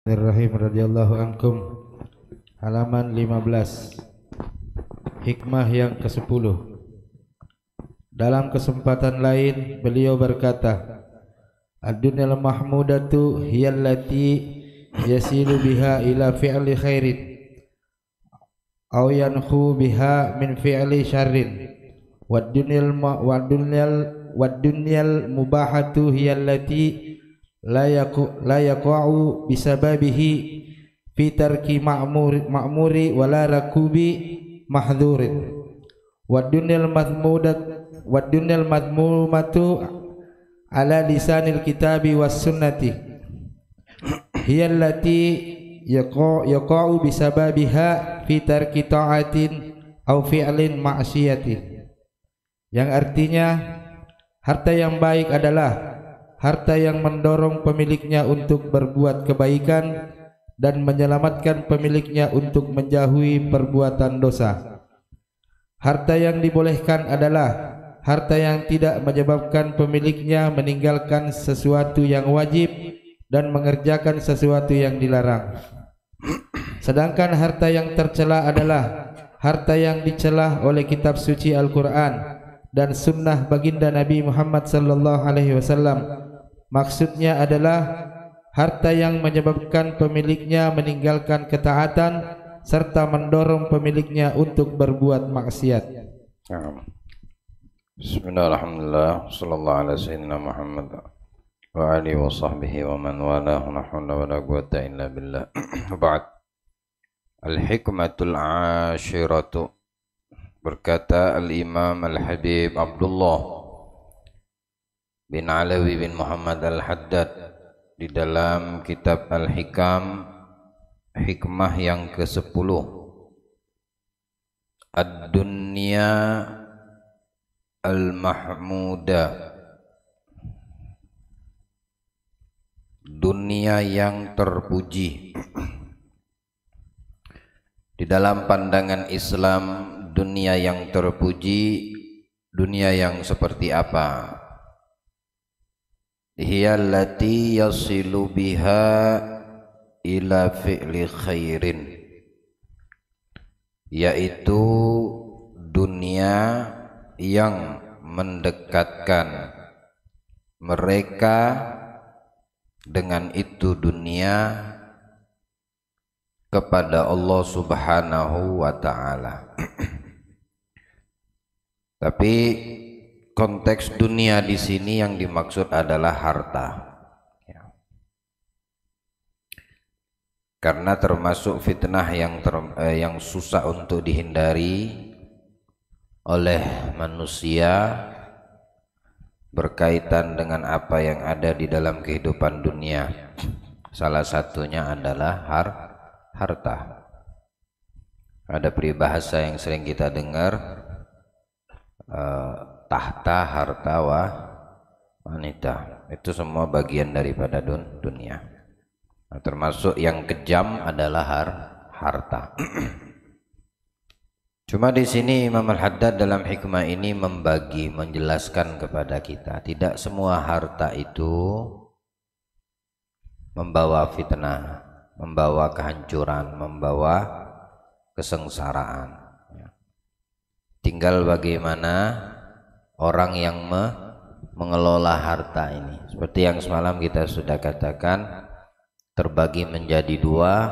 Bismillahirrahmanirrahim radhiyallahu ankum. Halaman 15. Hikmah yang ke-10. Dalam kesempatan lain beliau berkata, ad-dunyal mahmudatu hiyallati yasilu biha ila fi'li khairin aw yanhu biha min fi'li syarrin wad-dunyal mubahatu hiyallati la yaqa'u bisababihi fi tarki ma'muri wala rakubi mahdhurin wad-dunyal madmumatu ala lisanil kitabi was sunnati hiya allati yaqa'u bisababiha fi tarki ta'atin aw fi'lin ma'siyati, yang artinya harta yang baik adalah harta yang mendorong pemiliknya untuk berbuat kebaikan dan menyelamatkan pemiliknya untuk menjauhi perbuatan dosa. Harta yang dibolehkan adalah harta yang tidak menyebabkan pemiliknya meninggalkan sesuatu yang wajib dan mengerjakan sesuatu yang dilarang. Sedangkan harta yang tercela adalah harta yang dicela oleh kitab suci Al-Quran dan sunnah baginda Nabi Muhammad sallallahu alaihi wasallam. Maksudnya adalah harta yang menyebabkan pemiliknya meninggalkan ketaatan serta mendorong pemiliknya untuk berbuat maksiat. Bismillahirrahmanirrahim. Sallallahu alaihi sayyidina Muhammad wa alihi wa sahbihi wa man wala hawla wa la quwwata illa billah. Ba'd. Al-hikmatul ashiratu. Berkata Al-Imam Al-Habib Abdullah bin Alawi bin Muhammad Al-Haddad di dalam kitab Al-Hikam, hikmah yang ke-10, ad-dunya al-mahmuda, dunia yang terpuji. Di dalam pandangan Islam, dunia yang terpuji, dunia yang seperti apa? Hiya allati yasilu biha ila fi'li khairin, yaitu dunia yang mendekatkan mereka dengan itu dunia kepada Allah Subhanahu wa ta'ala. Tapi konteks dunia di sini yang dimaksud adalah harta, ya. Karena termasuk fitnah yang susah untuk dihindari oleh manusia berkaitan dengan apa yang ada di dalam kehidupan dunia. Salah satunya adalah harta. Ada peribahasa yang sering kita dengar, tahta harta wanita. Itu semua bagian daripada dunia. Nah, termasuk yang kejam adalah harta. Cuma di sini Imam Al-Haddad dalam hikmah ini menjelaskan kepada kita, tidak semua harta itu membawa fitnah, membawa kehancuran, membawa kesengsaraan. Tinggal bagaimana orang yang mengelola harta ini. Seperti yang semalam kita sudah katakan, terbagi menjadi dua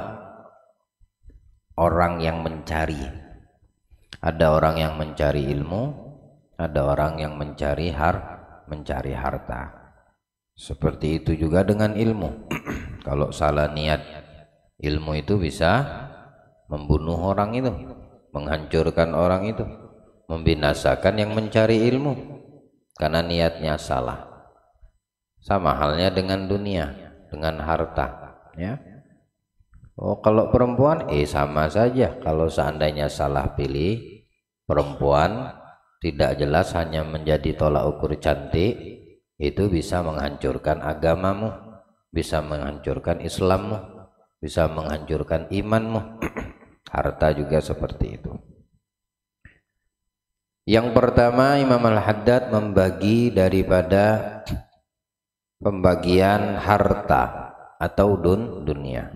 orang yang mencari. Ada orang yang mencari ilmu, ada orang yang mencari harta. Seperti itu juga dengan ilmu. Kalau salah niat, ilmu itu bisa membunuh orang itu, menghancurkan orang itu, membinasakan yang mencari ilmu karena niatnya salah. Sama halnya dengan dunia, dengan harta, ya. Oh, kalau perempuan sama saja. Kalau seandainya salah pilih perempuan, tidak jelas hanya menjadi tolak ukur cantik, itu bisa menghancurkan agamamu, bisa menghancurkan Islammu, bisa menghancurkan imanmu. Harta juga seperti itu. Yang pertama, Imam Al-Haddad membagi daripada pembagian harta atau dunia.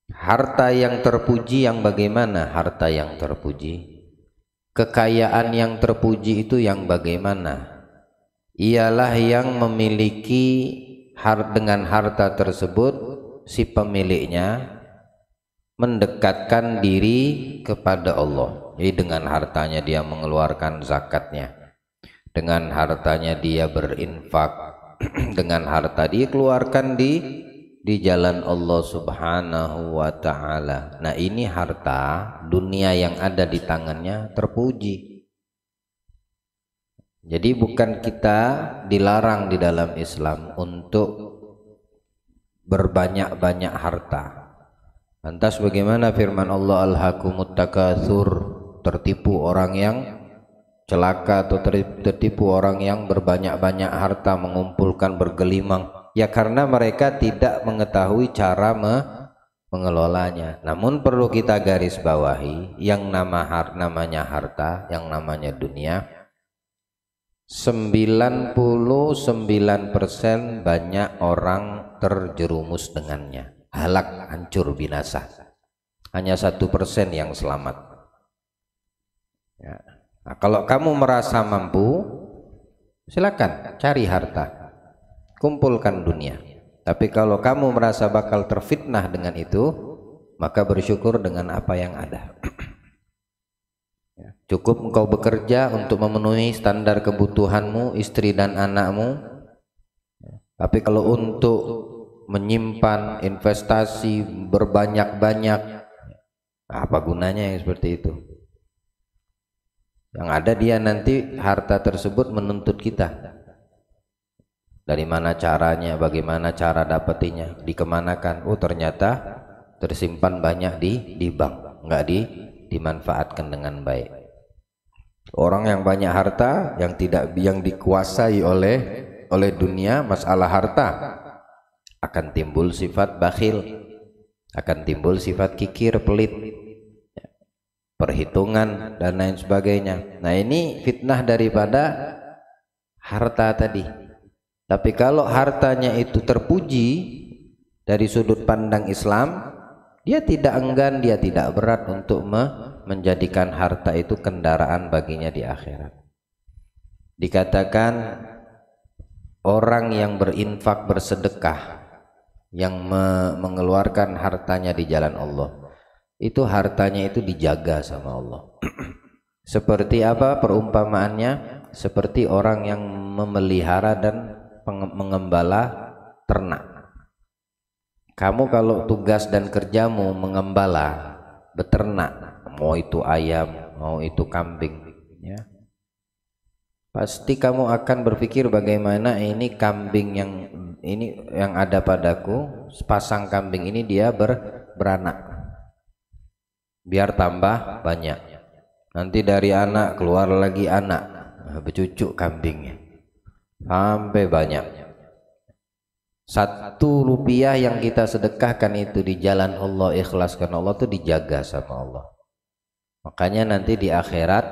Harta yang terpuji yang bagaimana? Harta yang terpuji, kekayaan yang terpuji itu yang bagaimana? Ialah yang memiliki dengan harta tersebut si pemiliknya mendekatkan diri kepada Allah. Jadi dengan hartanya dia mengeluarkan zakatnya, dengan hartanya dia berinfak, dengan harta dia keluarkan di jalan Allah Subhanahu wa ta'ala. Nah, ini harta dunia yang ada di tangannya terpuji. Jadi bukan kita dilarang di dalam Islam untuk berbanyak-banyak harta. Lantas bagaimana firman Allah, alhaakumut takatsur, tertipu orang yang celaka atau tertipu orang yang berbanyak-banyak harta, mengumpulkan bergelimang? Ya karena mereka tidak mengetahui cara mengelolanya. Namun perlu kita garis bawahi, yang namanya harta, yang namanya dunia, 99% banyak orang terjerumus dengannya, halak, hancur, binasa. Hanya 1% yang selamat. Ya. Nah, kalau kamu merasa mampu, silakan cari harta, kumpulkan dunia. Tapi kalau kamu merasa bakal terfitnah dengan itu, maka bersyukur dengan apa yang ada. Cukup engkau bekerja untuk memenuhi standar kebutuhanmu, istri dan anakmu. Tapi kalau untuk menyimpan investasi berbanyak-banyak, apa gunanya yang seperti itu? Yang ada dia nanti harta tersebut menuntut kita. Dari mana caranya, bagaimana cara dapatinya, dikemanakan? Oh ternyata tersimpan banyak di bank, nggak dimanfaatkan dengan baik. Orang yang banyak harta, yang dikuasai oleh dunia, masalah harta, akan timbul sifat bakhil, akan timbul sifat kikir, pelit, perhitungan dan lain sebagainya. Nah, ini fitnah daripada harta tadi. Tapi kalau hartanya itu terpuji dari sudut pandang Islam, dia tidak enggan, dia tidak berat untuk menjadikan harta itu kendaraan baginya di akhirat. Dikatakan orang yang berinfak, bersedekah, yang mengeluarkan hartanya di jalan Allah, itu hartanya itu dijaga sama Allah. Seperti apa perumpamaannya? Seperti orang yang memelihara dan mengembala ternak. Kamu kalau tugas dan kerjamu mengembala, beternak, mau itu ayam, mau itu kambing, ya, pasti kamu akan berpikir bagaimana ini kambing yang ada padaku, sepasang kambing ini dia beranak, biar tambah banyak. Nanti dari anak keluar lagi anak, bercucuk kambingnya sampai banyak. 1 rupiah yang kita sedekahkan itu di jalan Allah, ikhlaskan Allah, itu dijaga sama Allah. Makanya nanti di akhirat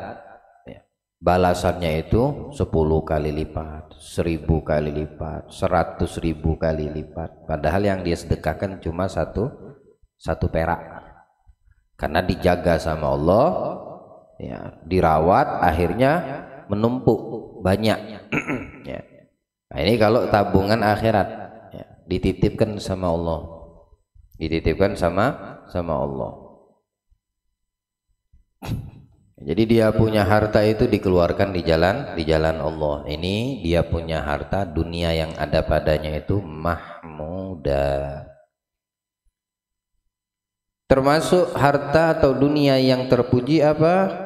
balasannya itu 10 kali lipat, 1000 kali lipat, 100.000 kali lipat. Padahal yang dia sedekahkan cuma satu perak. Karena dijaga sama Allah, ya, dirawat, akhirnya menumpuk banyak. Ya. Nah, ini kalau tabungan akhirat, dititipkan sama Allah, dititipkan sama Allah. Jadi dia punya harta itu dikeluarkan di jalan Allah. Ini dia punya harta dunia yang ada padanya itu mahmuda. Termasuk harta atau dunia yang terpuji apa?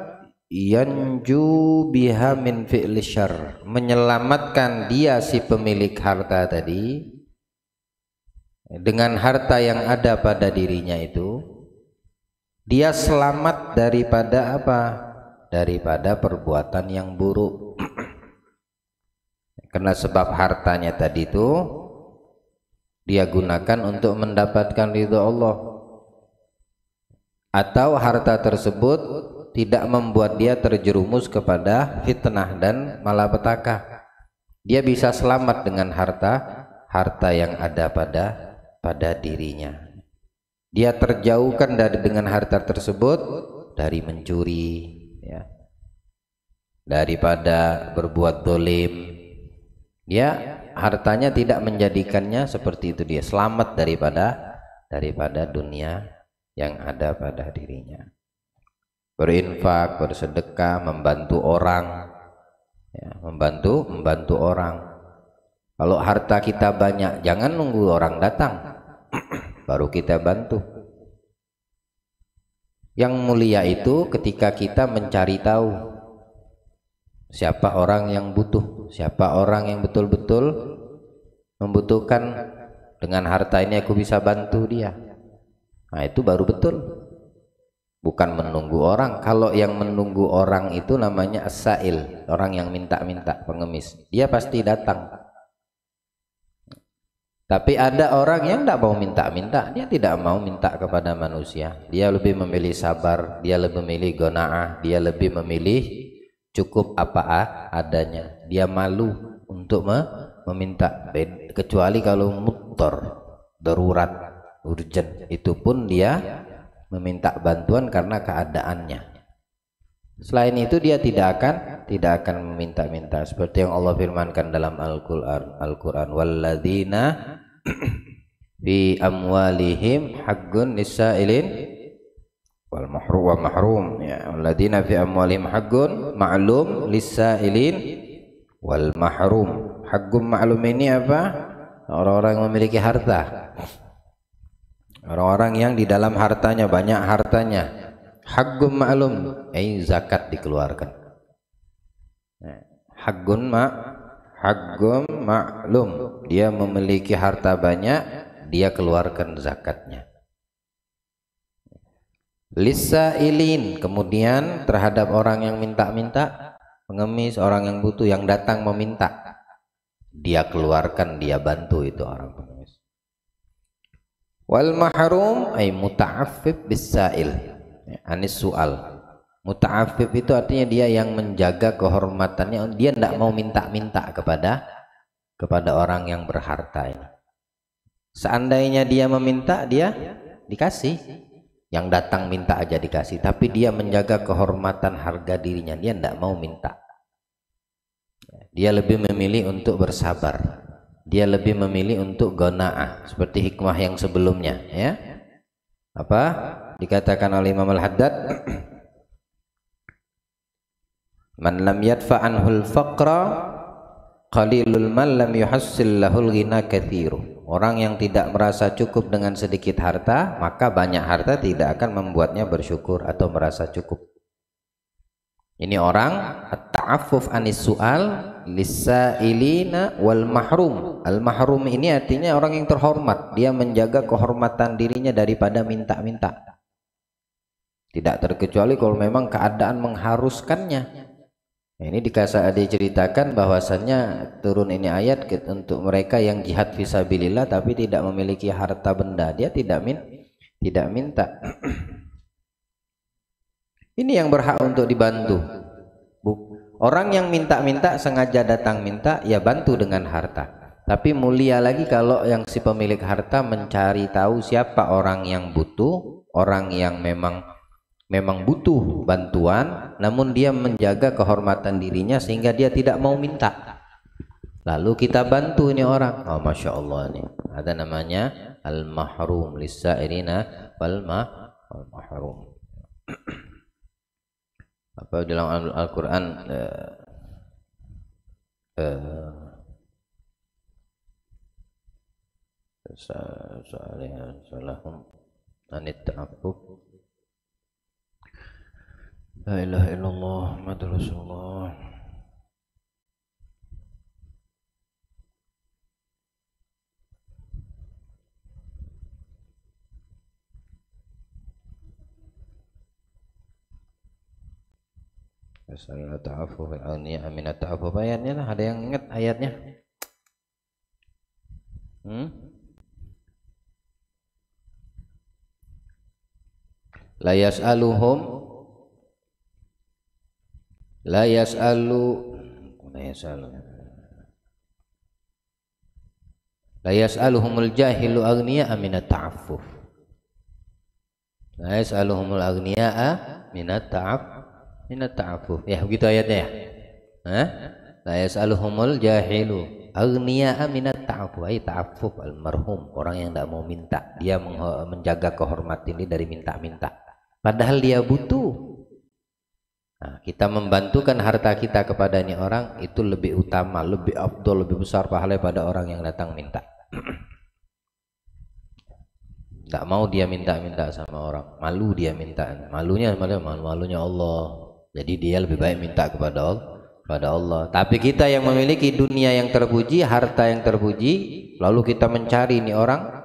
Yanju biha min fi'li syarr, menyelamatkan dia si pemilik harta tadi dengan harta yang ada pada dirinya itu, dia selamat daripada apa? Daripada perbuatan yang buruk. Karena sebab hartanya tadi itu dia gunakan untuk mendapatkan ridho Allah, atau harta tersebut tidak membuat dia terjerumus kepada fitnah dan malapetaka. Dia bisa selamat dengan harta yang ada pada dirinya. Dia terjauhkan dengan harta tersebut dari mencuri, ya, daripada berbuat dolim. Dia hartanya tidak menjadikannya seperti itu, dia selamat daripada dunia yang ada pada dirinya. Berinfak, bersedekah, membantu orang, ya, membantu orang. Kalau harta kita banyak, jangan nunggu orang datang baru kita bantu. Yang mulia itu ketika kita mencari tahu siapa orang yang butuh, siapa orang yang betul-betul membutuhkan. Dengan harta ini aku bisa bantu dia. Nah, itu baru betul. Bukan menunggu orang. Kalau yang menunggu orang itu namanya as-sa'il, orang yang minta-minta, pengemis. Dia pasti datang. Tapi ada orang yang tidak mau minta-minta, dia tidak mau minta kepada manusia. Dia lebih memilih sabar, dia lebih memilih qanaah, dia lebih memilih cukup apa adanya. Dia malu untuk meminta, kecuali kalau muttar, darurat, urgent, itu pun dia meminta bantuan karena keadaannya. Selain itu dia tidak akan meminta-minta, seperti yang Allah firmankan dalam Al-Qur'an, walladzina fi amwalihim haqqun lis-sa'ilin wal mahrum, ya, walladzina fi amwalihim haqqun ma'lum lis-sa'ilin wal mahrum. Haqqun ma'lum ini apa? Orang-orang yang memiliki harta, orang-orang yang di dalam hartanya banyak hartanya. Haqqun ma'lum, zakat dikeluarkan. Haqqun ma'lum, dia memiliki harta banyak, dia keluarkan zakatnya. Lis-sa'ilin, kemudian terhadap orang yang minta-minta, pengemis, orang yang butuh, yang datang meminta, dia keluarkan, dia bantu itu orang pengemis. Wal mahrum ay muta'affif bis-sa'il, anis su'al. Muta'affif itu artinya dia yang menjaga kehormatannya, dia tidak mau minta-minta kepada orang yang berharta ini. Seandainya dia meminta, dia dikasih. Yang datang minta aja dikasih, tapi dia menjaga kehormatan harga dirinya, dia tidak mau minta. Dia lebih memilih untuk bersabar, dia lebih memilih untuk qanaah, seperti hikmah yang sebelumnya, ya. Apa dikatakan oleh Imam Al-Haddad, man lam yadfa anhul faqra qalilul man lam yuhassil lahul ghina katsiru. Orang yang tidak merasa cukup dengan sedikit harta, maka banyak harta tidak akan membuatnya bersyukur atau merasa cukup. Ini orang at-ta'affuf anis su'al lis-sa'ilina wal mahrum. Al-mahrum ini artinya orang yang terhormat, dia menjaga kehormatan dirinya daripada minta-minta. Tidak terkecuali kalau memang keadaan mengharuskannya. Nah, ini diceritakan bahwasannya turun ini ayat untuk mereka yang jihad fisabilillah tapi tidak memiliki harta benda, dia tidak minta. Ini yang berhak untuk dibantu. Orang yang minta-minta sengaja datang minta, ya bantu dengan harta. Tapi mulia lagi kalau yang si pemilik harta mencari tahu siapa orang yang butuh, orang yang memang butuh bantuan, namun dia menjaga kehormatan dirinya sehingga dia tidak mau minta. Lalu kita bantu ini orang. Oh, masya Allah, ini ada namanya al-mahrum, lis-sa'irina wal mahrum. Apa dalam Al-Quran, salahum anit ta'affuf. La ilaha illallah Muhammadur Rasulullah. Asal ta'affuf al-awniya aminat ta'affuf, ayatnya lah, ada yang ingat ayatnya? La yas'aluhum la yas'aluhumul jahilu aghniya aminat ta'affuf. La yas'aluhumul aghniya'a minat ta'affuf. Ya, begitu ayatnya ya. Hah? La yas'aluhumul jahilu aghniya'a minat ta'affuf. Ai ta'affuf almarhum, orang yang tidak mau minta. Dia menjaga kehormatan ini dari minta-minta. Padahal dia butuh. Nah, kita membantukan harta kita kepada ini orang itu lebih utama, lebih afdol, lebih besar pahala pada orang yang datang minta. Tidak mau dia minta-minta sama orang, malu dia minta, malunya Allah. Jadi dia lebih baik minta kepada Allah. Tapi kita yang memiliki dunia yang terpuji, harta yang terpuji, lalu kita mencari ini orang.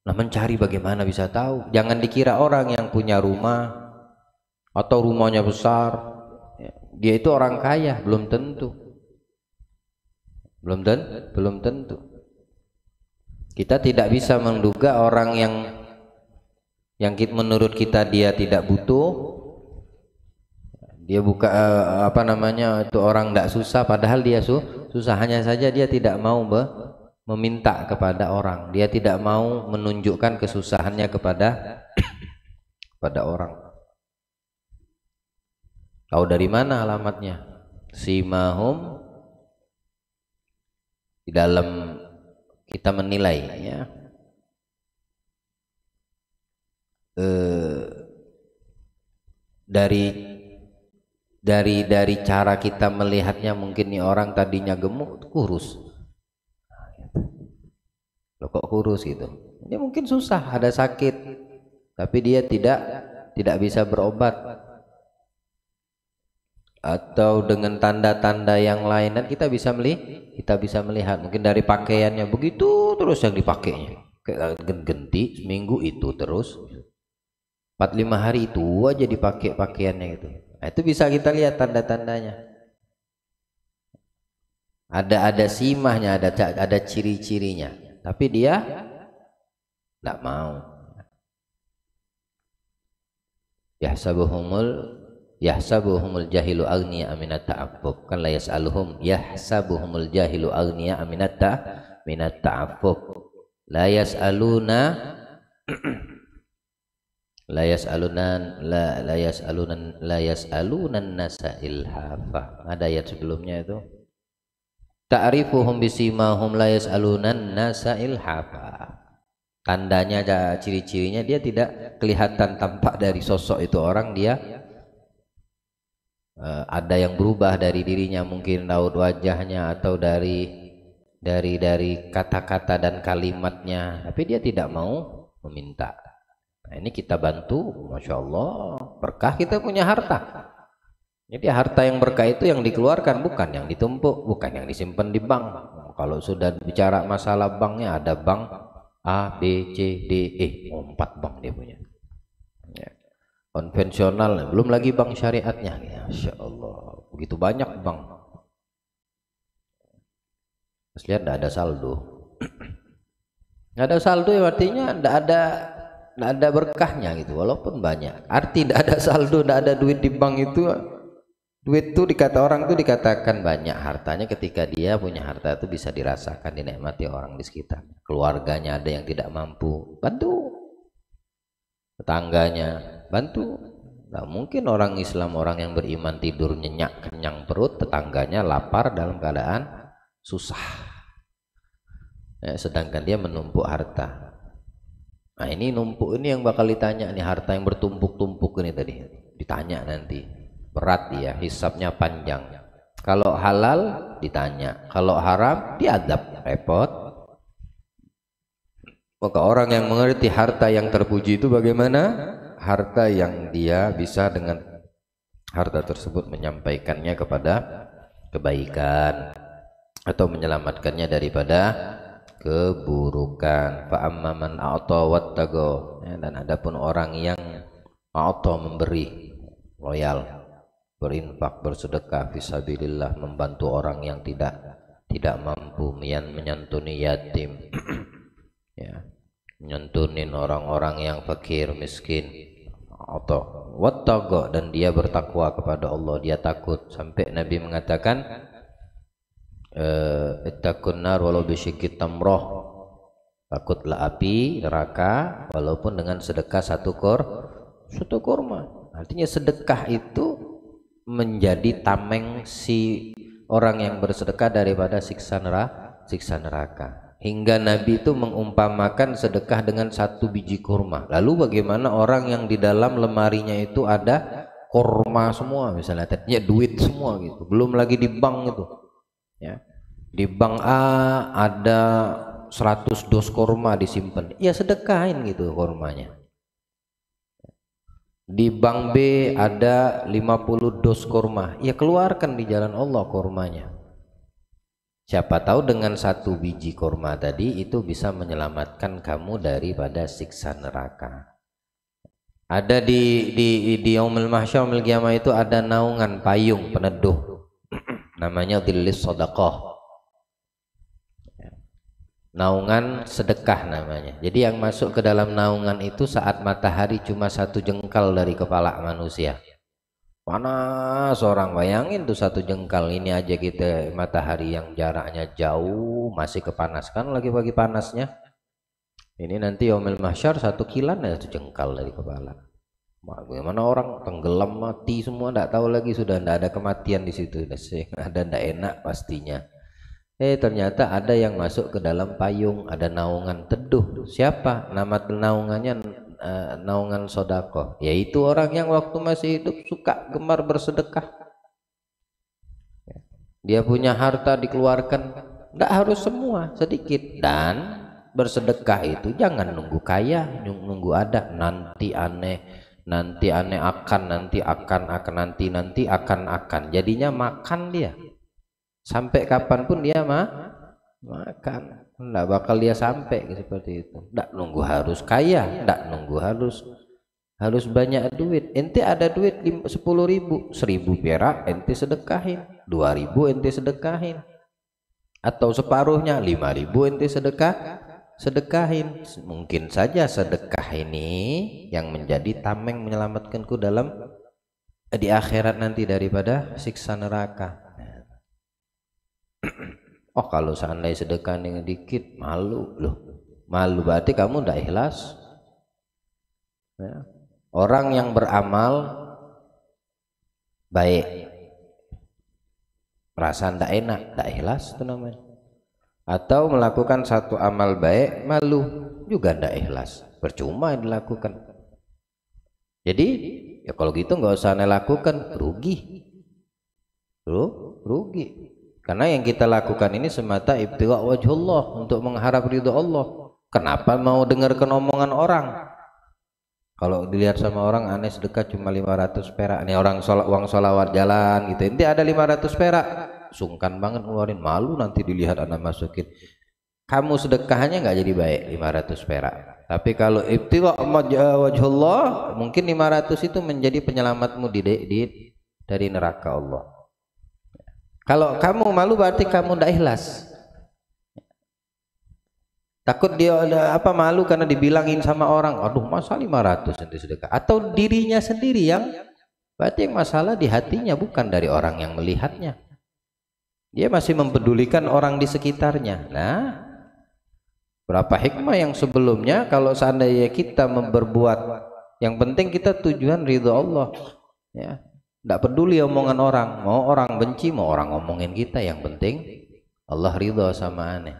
Nah, mencari bagaimana bisa tahu? Jangan dikira orang yang punya rumah atau rumahnya besar, dia itu orang kaya, belum tentu. Belum tentu. Kita tidak bisa menduga orang yang menurut kita dia tidak butuh, dia buka itu orang tidak susah, padahal dia susah. Hanya saja dia tidak mau meminta kepada orang, dia tidak mau menunjukkan kesusahannya kepada orang. Tahu dari mana alamatnya? Simahum, di dalam kita menilai ya. Dari cara kita melihatnya, mungkin nih orang tadinya gemuk kurus. Loh, kok kurus gitu? Dia mungkin susah, ada sakit, tapi dia tidak bisa berobat. Atau dengan tanda-tanda yang lain, dan kita bisa melihat mungkin dari pakaiannya begitu terus yang dipakainya, kayak ganti seminggu itu terus 4-5 hari itu aja dipakai pakaiannya gitu. Nah, itu bisa kita lihat tanda-tandanya, ada simahnya, ada ciri-cirinya, tapi dia tidak mau. Yahsabuhumul jahilu aghniya minat ta'affuf. Kan la yas'aluhum yahsabuhumul jahilu aghniya minat ta'affuf. La yas'alunan nasa ilhafa. Ada ayat sebelumnya itu. Ta'rifuhum bisimahum la yas'alunan nasa ilhafa. Tandanya, ciri-cirinya dia tidak kelihatan tampak dari sosok itu orang, dia ada yang berubah dari dirinya, mungkin raut wajahnya atau dari kata-kata dan kalimatnya, tapi dia tidak mau meminta. Nah, ini kita bantu, masya Allah, berkah kita punya harta. Jadi harta yang berkah itu yang dikeluarkan, bukan yang ditumpuk, bukan yang disimpan di bank. Kalau sudah bicara masalah banknya, ada bank A, B, C, D, E, 4 bank dia punya. Konvensional, belum lagi bank syariatnya. Masya Allah, begitu banyak bank. Terus lihat tidak ada saldo. Nggak ada saldo ya artinya tidak ada berkahnya gitu, walaupun banyak. Arti tidak ada saldo, tidak ada duit di bank itu, duit itu orang itu dikatakan banyak hartanya ketika dia punya harta itu bisa dirasakan, dinikmati orang di sekitar. Keluarganya ada yang tidak mampu, bantu. Tetangganya bantu. Nah, mungkin orang Islam, orang yang beriman tidur nyenyak kenyang perut, tetangganya lapar dalam keadaan susah, sedangkan dia menumpuk harta. Nah, ini numpuk ini yang bakal ditanya nih, harta yang bertumpuk-tumpuk ini tadi ditanya nanti, berat dia, hisabnya panjang. Kalau halal ditanya, kalau haram diadab, repot. Maka orang yang mengerti harta yang terpuji itu bagaimana? Harta yang dia bisa dengan harta tersebut menyampaikannya kepada kebaikan atau menyelamatkannya daripada keburukan. Fa amman a'ta wattaqa, dan adapun orang yang a'ta, memberi, loyal, berinfak, bersedekah fisabilillah, membantu orang yang tidak mampu, menyantuni yatim ya, nyentunin orang-orang yang fakir miskin, atau wattaqa, dan dia bertakwa kepada Allah, dia takut, sampai Nabi mengatakan ittaqun nar walau bisyikki tamrah, Takutlah api neraka walaupun dengan sedekah satu kurma. Artinya sedekah itu menjadi tameng si orang yang bersedekah daripada siksa neraka. Hingga Nabi itu mengumpamakan sedekah dengan satu biji kurma. Lalu bagaimana orang yang di dalam lemarinya itu ada kurma semua, misalnya artinya duit semua gitu, belum lagi di bank itu ya, di bank A ada 100 dos kurma disimpan, ya sedekahin gitu kurmanya. Di bank B ada 50 dos kurma, ya keluarkan di jalan Allah kurmanya. Siapa tahu dengan satu biji kurma tadi itu bisa menyelamatkan kamu daripada siksa neraka. Ada di yaumul mahsyar, yaumul qiyamah itu ada naungan payung peneduh namanya dhillis shadaqah, naungan sedekah namanya. Jadi yang masuk ke dalam naungan itu saat matahari cuma satu jengkal dari kepala manusia. Panas orang, bayangin tuh satu jengkal. Ini aja kita matahari yang jaraknya jauh masih kepanaskan lagi pagi panasnya. Ini nanti yaumul mahsyar satu kilan ya satu jengkal dari kepala. Bagaimana orang tenggelam mati semua, tidak tahu lagi, sudah tidak ada kematian di situ. Ada tidak enak pastinya. Ternyata ada yang masuk ke dalam payung, ada naungan teduh. Siapa? Nama naungannya naungan sodako, yaitu orang yang waktu masih hidup suka gemar bersedekah. Dia punya harta dikeluarkan, tidak harus semua, sedikit. Dan bersedekah itu jangan nunggu kaya, nunggu ada, nanti aneh akan, nanti akan. Jadinya makan dia. Sampai kapanpun dia makan, nggak bakal dia sampai seperti itu. Nggak nunggu harus kaya, nggak nunggu harus banyak duit. Ente ada duit 10.000, 1.000 perak ente sedekahin, 2.000 ente sedekahin, atau separuhnya 5.000 ente sedekahin. Mungkin saja sedekah ini yang menjadi tameng menyelamatkanku dalam di akhirat nanti daripada siksa neraka. Oh, kalau seandainya sedekah yang dikit malu loh, malu berarti kamu tidak ikhlas ya. Orang yang beramal baik perasaan tidak enak, tidak ikhlas itu namanya. Atau melakukan satu amal baik malu juga tidak ikhlas, percuma dilakukan. Jadi ya kalau gitu nggak usah lakukan, rugi. Karena yang kita lakukan ini semata ibtigha wajhullah, untuk mengharap ridho Allah. Kenapa mau dengarkan omongan orang? Kalau dilihat sama orang aneh, sedekah cuma 500 perak. Ini orang uang sholawat jalan gitu, ini ada 500 perak, sungkan banget ngeluarin, malu nanti dilihat anak masukin. Kamu sedekahnya nggak jadi baik 500 perak. Tapi kalau ibtigha wajhullah, mungkin 500 itu menjadi penyelamatmu dari neraka Allah. Kalau kamu malu berarti kamu tidak ikhlas. Takut dia malu karena dibilangin sama orang, aduh masa 500 nanti sedekah. Atau dirinya sendiri yang berarti yang masalah di hatinya, bukan dari orang yang melihatnya. Dia masih mempedulikan orang di sekitarnya. Nah, berapa hikmah yang sebelumnya kalau seandainya kita berbuat, yang penting kita tujuan ridho Allah ya. Tidak peduli omongan orang, mau orang benci, mau orang ngomongin kita, yang penting Allah ridho sama aneh.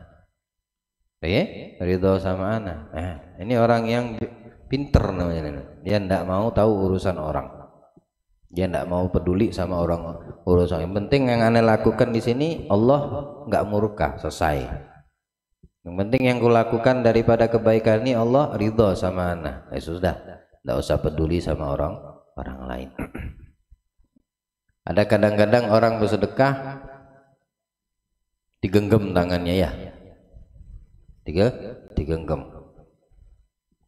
Ridho sama aneh. Ini orang yang pinter namanya. Dia tidak mau tahu urusan orang. Dia tidak mau peduli sama orang urusan. Yang penting yang aneh lakukan di sini Allah nggak murka, selesai. Yang penting yang kulakukan daripada kebaikan ini Allah ridho sama aneh. Sudah, tidak usah peduli sama orang lain. Ada kadang-kadang orang bersedekah digenggam tangannya ya, digenggam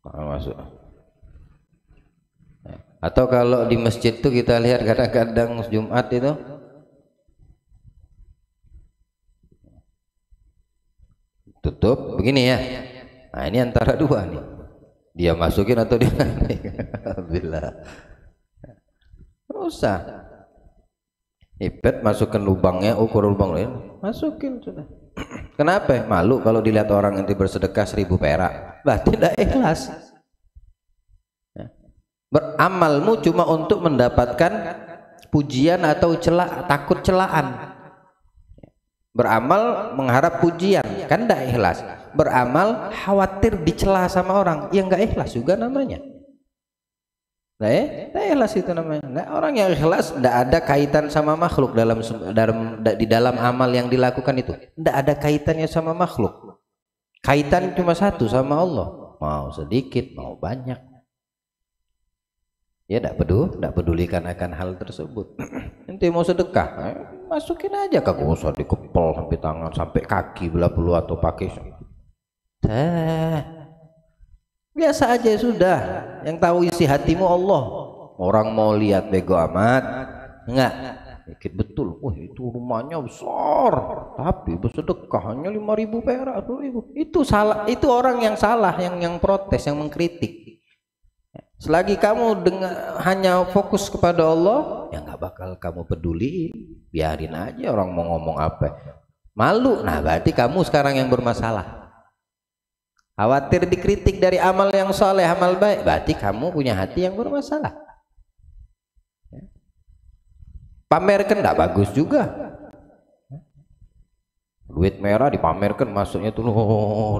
masuk. Atau kalau di masjid itu kita lihat kadang-kadang Jumat itu tutup begini ya. Nah ini antara dua nih, dia masukin atau dia alhamdulillah, usah ipet masukkan lubangnya, ukur lubang lain, masukin sudah. Kenapa? Malu kalau dilihat orang nanti bersedekah 1000 perak. Berarti tidak ikhlas. Beramalmu cuma untuk mendapatkan pujian atau takut celaan. Beramal mengharap pujian, kan tidak ikhlas. Beramal khawatir dicela sama orang, ya nggak ikhlas juga namanya. Tidak ikhlas itu namanya. Nah, orang yang ikhlas tidak ada kaitan sama makhluk di dalam amal yang dilakukan itu. Tidak ada kaitannya sama makhluk. Kaitan cuma satu, sama Allah. Mau sedikit, mau banyak. Ya tidak pedulikan akan hal tersebut. Nanti mau sedekah, masukin aja, kagak usah dikepel sampai tangan sampai kaki belah belu atau pakai. Biasa aja sudah. Yang tahu isi hatimu Allah. Orang mau lihat bego amat, enggak. Dikit betul. Wah itu rumahnya besar, tapi bersedekah hanya 5.000 perak, 10.000. Itu salah. Itu orang yang salah, yang protes, yang mengkritik. Selagi kamu hanya fokus kepada Allah, ya nggak bakal kamu peduli. Biarin aja orang mau ngomong apa. Malu, nah berarti kamu sekarang yang bermasalah. Khawatir dikritik dari amal yang soleh, amal baik, berarti kamu punya hati yang bermasalah. Pamerkan nggak bagus juga. Duit merah dipamerkan, masuknya tuh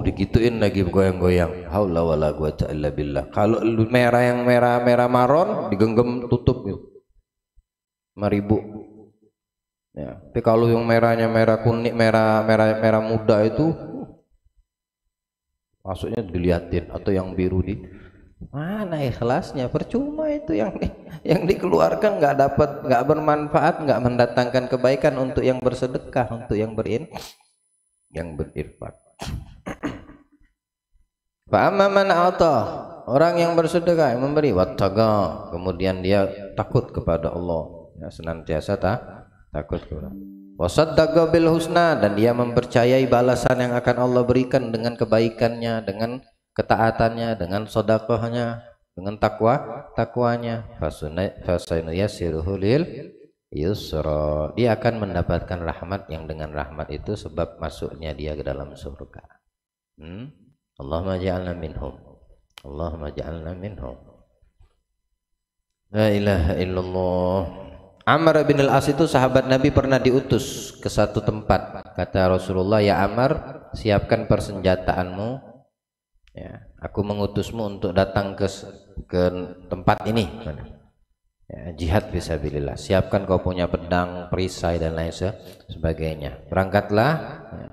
digituin lagi, goyang-goyang. Haula wala quwata illa billah. Kalau merah yang merah maron digenggam tutup gitu. 5.000. Ya, tapi kalau yang merahnya merah kuning, merah muda itu masuknya diliatin, atau yang biru di mana ikhlasnya? Percuma itu yang dikeluarkan, nggak bermanfaat, nggak mendatangkan kebaikan untuk yang bersedekah, untuk yang berinfak. Fa amma man a'ta, orang yang bersedekah, yang memberi, wattaqa, kemudian dia takut kepada Allah, ya, senantiasa takut kepada Allah. Wasaddaqa bil husna, dan dia mempercayai balasan yang akan Allah berikan dengan kebaikannya, dengan ketaatannya, dengan sedekahnya, dengan takwanya. Fasanuyassiruhu lil yusra, dia akan mendapatkan rahmat, yang dengan rahmat itu sebab masuknya dia ke dalam surga. Allahumma ja'alna minhum. Allahumma ja'alna minhum. La ilaha illallah. Amr bin al-As itu sahabat Nabi, pernah diutus ke satu tempat. Kata Rasulullah, ya Amr, siapkan persenjataanmu, ya, aku mengutusmu untuk datang ke tempat ini. Ya, jihad fisabilillah. Siapkan kau punya pedang, perisai dan lain sebagainya. Berangkatlah, ya,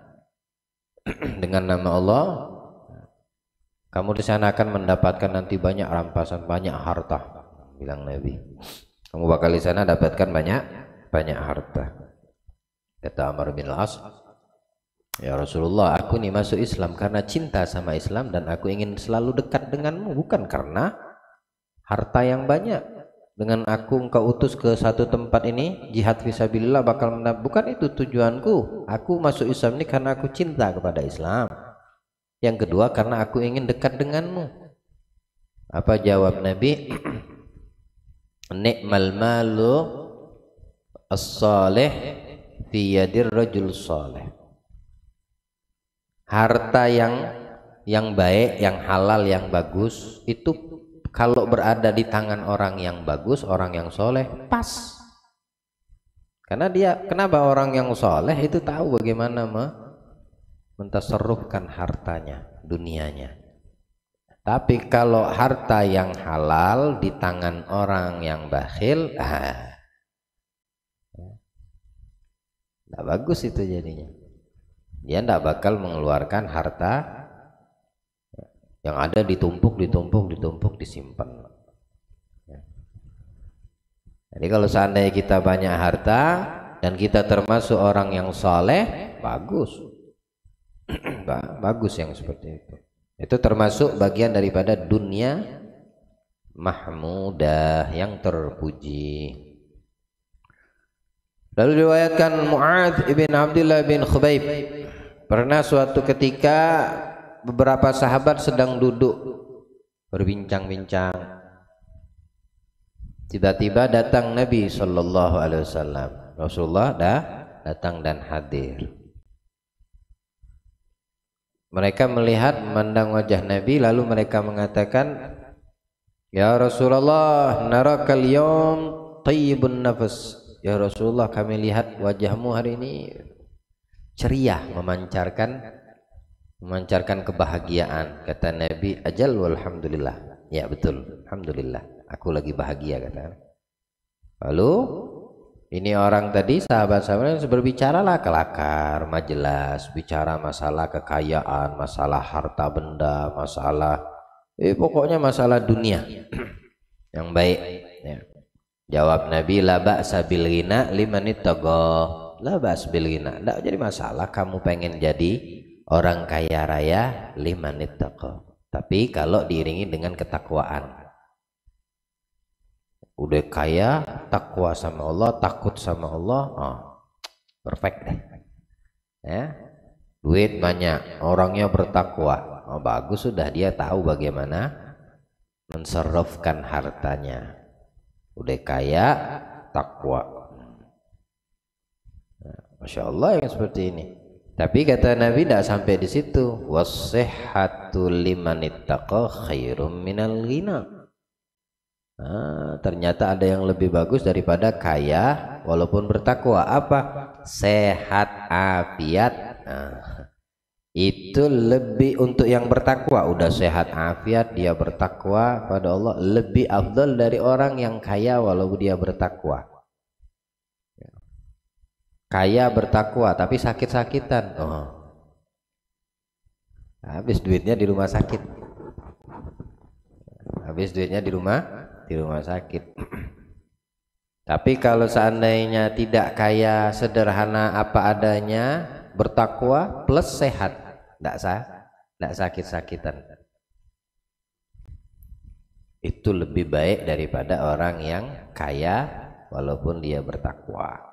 dengan nama Allah. Kamu di sana akan mendapatkan nanti banyak rampasan, banyak harta, bilang Nabi. Kamu bakal di sana dapatkan banyak harta. Kata Amr bin al-As, ya Rasulullah, aku nih masuk Islam karena cinta sama Islam, dan aku ingin selalu dekat denganmu, bukan karena harta yang banyak. Dengan aku engkau utus ke satu tempat ini, jihad fisabilillah, bukan itu tujuanku. Aku masuk Islam ini karena aku cinta kepada Islam. Yang kedua, karena aku ingin dekat denganmu. Apa jawab Nabi? Ni'mal malu as-salih fi yadir rajul salih. Harta yang baik, yang halal, yang bagus itu kalau berada di tangan orang yang bagus, orang yang soleh, pas. Karena kenapa orang yang soleh itu tahu bagaimana mentasarrufkan hartanya, dunianya. Tapi kalau harta yang halal di tangan orang yang bakhil, tidak bagus itu jadinya. Dia tidak bakal mengeluarkan harta yang ada, ditumpuk disimpan. Jadi kalau seandainya kita banyak harta dan kita termasuk orang yang saleh, bagus. Bagus yang seperti itu. Itu termasuk bagian daripada dunia mahmudah, yang terpuji. Lalu diriwayatkan Mu'adz ibn Abdullah bin Khubayb, pernah suatu ketika beberapa sahabat sedang duduk berbincang-bincang, tiba-tiba datang Nabi Shallallahu Alaihi Wasallam. Rasulullah datang dan hadir. Mereka melihat memandang wajah Nabi lalu mereka mengatakan, ya Rasulullah, narakal yawm tayyibun nafas. Ya Rasulullah, kami lihat wajahmu hari ini ceria, memancarkan kebahagiaan. Kata Nabi, ajal walhamdulillah. Ya betul, alhamdulillah, aku lagi bahagia, kata. Lalu ini orang tadi, sahabat-sahabat berbicaralah kelakar, majelis, bicara masalah kekayaan, masalah harta benda, masalah pokoknya masalah dunia yang baik, ya. Jawab Nabi, la ba'sa bil ghina liman ittaqa. La ba's bil ghina, enggak jadi masalah kamu pengen jadi orang kaya raya liman ittaqa, tapi kalau diiringi dengan ketakwaan. Udah kaya, takwa sama Allah, takut sama Allah, perfect deh, ya. Duit banyak, orangnya bertakwa, bagus, sudah dia tahu bagaimana menserofkan hartanya. Udah kaya, takwa. Masya Allah yang seperti ini. Tapi kata Nabi tidak sampai di situ. Wassihhatu liman ittaqa khairum minal ghina. Ternyata ada yang lebih bagus daripada kaya walaupun bertakwa. Apa? Sehat afiat. Itu lebih untuk yang bertakwa. Udah sehat afiat, dia bertakwa pada Allah, lebih afdal dari orang yang kaya walaupun dia bertakwa. Kaya bertakwa tapi sakit-sakitan, habis duitnya di rumah sakit. Habis duitnya di rumah sakit. Tapi kalau seandainya tidak kaya, sederhana apa adanya, bertakwa plus sehat, tidak sakit-sakitan, itu lebih baik daripada orang yang kaya walaupun dia bertakwa.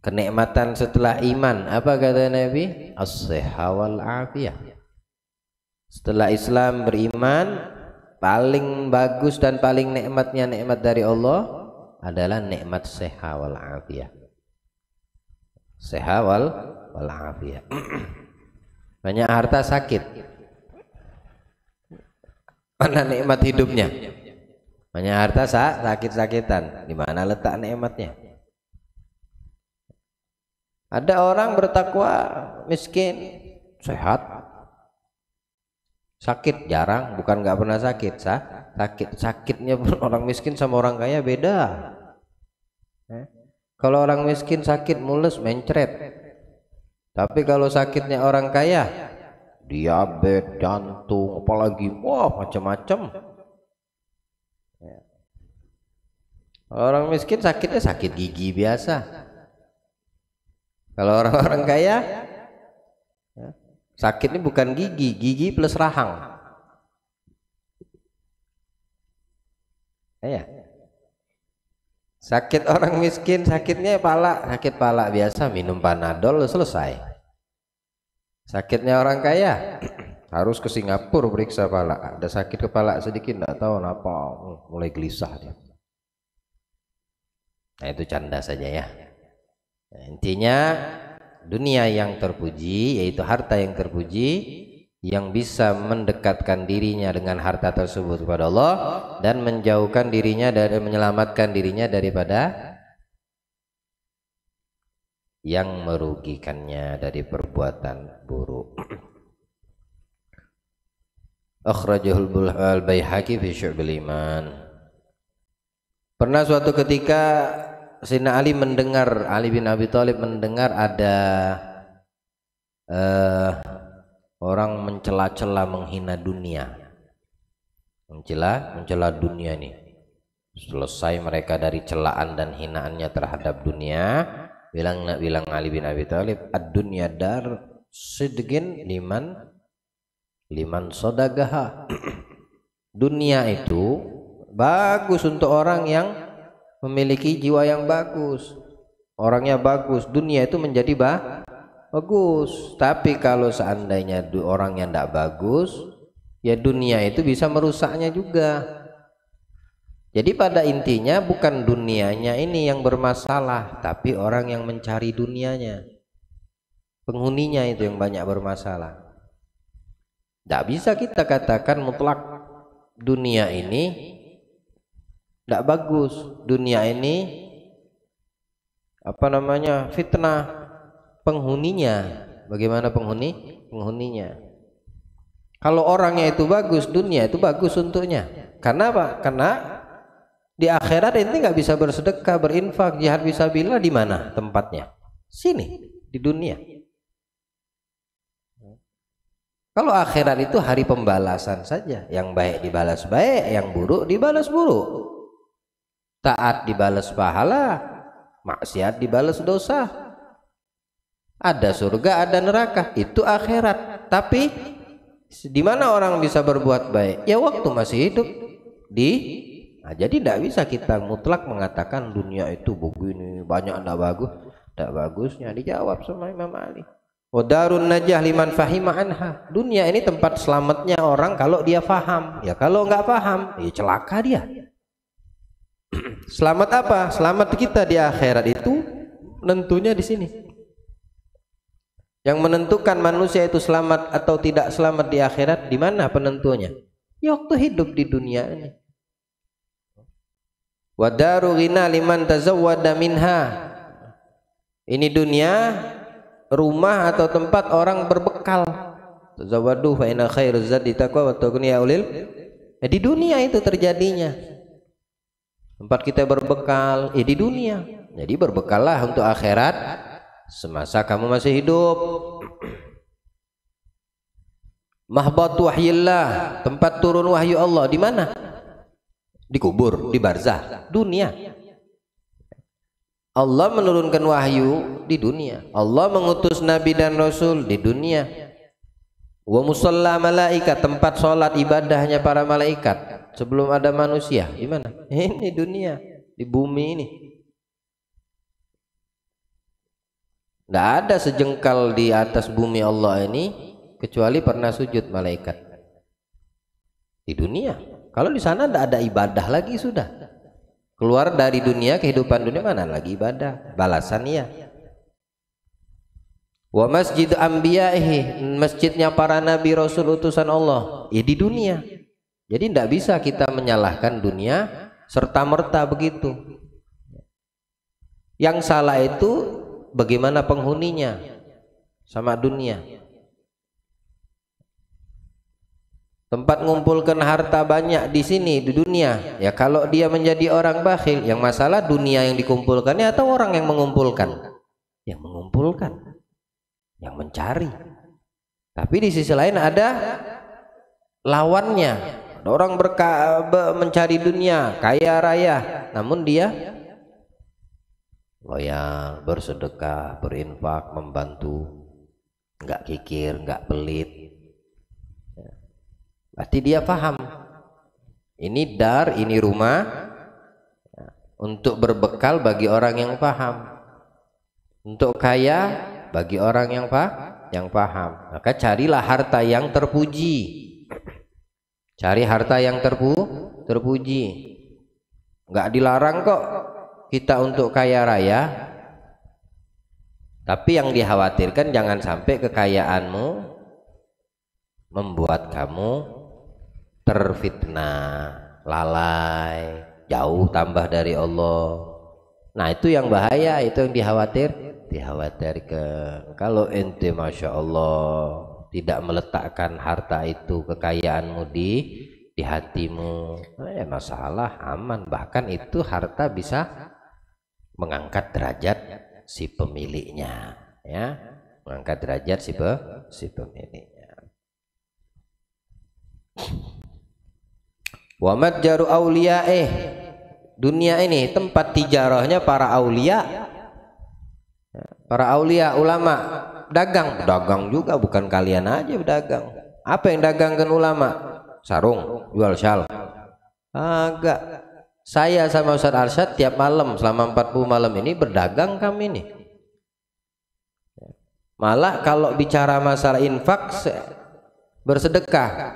Kenikmatan setelah iman, apa kata Nabi? As-sihha wal afiyah. Setelah Islam, beriman, paling bagus dan paling nikmatnya nikmat dari Allah adalah nikmat sihha wal afiyah. Sehat wal afiyah. Banyak harta sakit, mana nikmat hidupnya? Banyak harta sakit-sakitan, di mana letak nikmatnya? Ada orang bertakwa, miskin, sehat, sakit jarang, bukan nggak pernah sakit, sakitnya orang miskin sama orang kaya beda. Kalau orang miskin sakit mulus mencret, tapi kalau sakitnya orang kaya, diabetes, jantung, apalagi macam-macam. Kalau orang miskin sakitnya sakit gigi biasa. Kalau orang-orang kaya sakitnya bukan gigi plus rahang. Ya. Sakit orang miskin, sakitnya sakit pala biasa, minum Panadol selesai. Sakitnya orang kaya harus ke Singapura periksa pala. Ada sakit kepala sedikit enggak tahu kenapa, mulai gelisah dia. Nah, itu canda saja ya. Nah, intinya dunia yang terpuji, yaitu harta yang terpuji, yang bisa mendekatkan dirinya dengan harta tersebut kepada Allah dan menjauhkan dirinya dari, menyelamatkan dirinya daripada yang merugikannya dari perbuatan buruk. Akhrajahul al-Baihaqi fi Syu'bil Iman. Pernah suatu ketika Sayyidina Ali mendengar, Ali bin Abi Thalib mendengar ada orang mencela-cela, menghina dunia, mencela dunia ini. Selesai mereka dari celaan dan hinaannya terhadap dunia, bilang Ali bin Abi Thalib, ad-dunya dar sidqin liman sodagaha. Dunia itu bagus untuk orang yang memiliki jiwa yang bagus, orangnya bagus, dunia itu menjadi bagus. Tapi kalau seandainya orang yang tidak bagus, ya dunia itu bisa merusaknya juga. Jadi pada intinya bukan dunianya ini yang bermasalah, tapi orang yang mencari dunianya. penghuninya itu yang banyak bermasalah. Tidak bisa kita katakan mutlak dunia ini tidak bagus, dunia ini fitnah penghuninya. Bagaimana penghuninya? Kalau orangnya itu bagus, dunia itu bagus untuknya. Karena apa? Karena di akhirat ini nggak bisa bersedekah, berinfak, jihad fisabilillah. Di mana tempatnya? Sini, di dunia. Kalau akhirat itu hari pembalasan saja, yang baik dibalas baik, yang buruk dibalas buruk. Taat dibalas pahala, maksiat dibalas dosa. Ada surga, ada neraka, itu akhirat. Tapi di mana orang bisa berbuat baik? Ya waktu masih hidup. Jadi tidak bisa kita mutlak mengatakan dunia itu begini, banyak tidak bagus. Tidak bagusnya dijawab sama Imam Ali. Wadarun najah liman fahima anha. Dunia ini tempat selamatnya orang kalau dia faham. Ya kalau nggak faham, ya celaka dia. Selamat apa? Selamat kita di akhirat itu tentunya di sini. Yang menentukan manusia itu selamat atau tidak selamat di akhirat, di mana penentunya? Ya waktu hidup di dunia ini. Wadaru ghina liman tazawwada minha. Ini dunia rumah atau tempat orang berbekal. Tazawwadu fa inna khairuz zadi taqwa wa tughniya ulil. Di dunia itu terjadinya. Tempat kita berbekal di dunia. Jadi berbekallah untuk akhirat semasa kamu masih hidup. Mahbatu wahyillah, tempat turun wahyu Allah di mana? Di kubur, di barzah, dunia. Allah menurunkan wahyu di dunia. Allah mengutus nabi dan rasul di dunia. Wa musalla malaikat, tempat sholat ibadahnya para malaikat sebelum ada manusia. Di mana? Ini dunia, di bumi ini. Tidak ada sejengkal di atas bumi Allah ini kecuali pernah sujud malaikat di dunia. Kalau di sana tidak ada ibadah lagi, sudah keluar dari dunia, kehidupan dunia, mana lagi ibadah, balasan ya. Wa masjid anbiya'ihi, masjidnya para nabi rasul utusan Allah di dunia. Jadi tidak bisa kita menyalahkan dunia serta merta begitu. Yang salah itu bagaimana penghuninya sama dunia. Tempat mengumpulkan harta banyak di sini di dunia. Ya kalau dia menjadi orang bakhil, yang masalah dunia yang dikumpulkannya atau orang yang mengumpulkan? Yang mengumpulkan, yang mencari. Tapi di sisi lain ada lawannya. Ada orang mencari dunia, kaya raya, namun dia loyal, bersedekah, berinfak, membantu, nggak kikir, nggak pelit. Berarti dia paham ini dar, ini rumah untuk berbekal bagi orang yang paham, untuk kaya bagi orang yang paham. Maka carilah harta yang terpuji, cari harta yang terpuji. Nggak dilarang kok kita untuk kaya raya, tapi yang dikhawatirkan jangan sampai kekayaanmu membuat kamu terfitnah, lalai, jauh tambah dari Allah. Nah itu yang bahaya, itu yang dikhawatirkan. Kalau ente masya Allah tidak meletakkan harta itu, kekayaanmu di hatimu, masalah aman. Bahkan itu harta bisa mengangkat derajat si pemiliknya, ya, mengangkat derajat si pemiliknya. Wa matjaru auliya'ih, dunia ini tempat tijarahnya para aulia. Para aulia, ulama, dagang juga, bukan kalian aja berdagang. Apa yang dagangkan ulama? Sarung, jual syal. Agak. Saya sama Ustaz Arsyad tiap malam selama 40 malam ini berdagang kami nih. Malah kalau bicara masalah infak, bersedekah,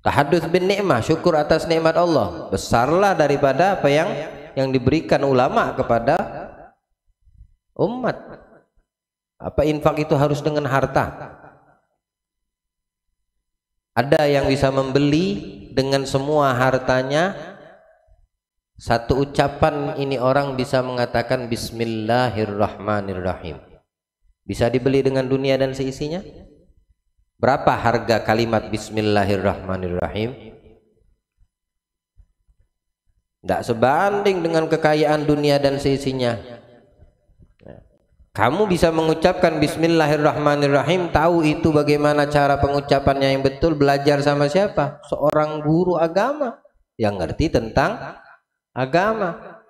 tahadduts bin nikmah, syukur atas nikmat Allah, besarlah daripada apa yang diberikan ulama kepada umat. Apa infak itu harus dengan harta? Ada yang bisa membeli dengan semua hartanya. Satu ucapan ini orang bisa mengatakan Bismillahirrahmanirrahim. Bisa dibeli dengan dunia dan seisinya? Berapa harga kalimat Bismillahirrahmanirrahim? Tidak sebanding dengan kekayaan dunia dan seisinya. Kamu bisa mengucapkan Bismillahirrahmanirrahim, tahu itu bagaimana cara pengucapannya yang betul, belajar sama siapa? Seorang guru agama yang ngerti tentang agama.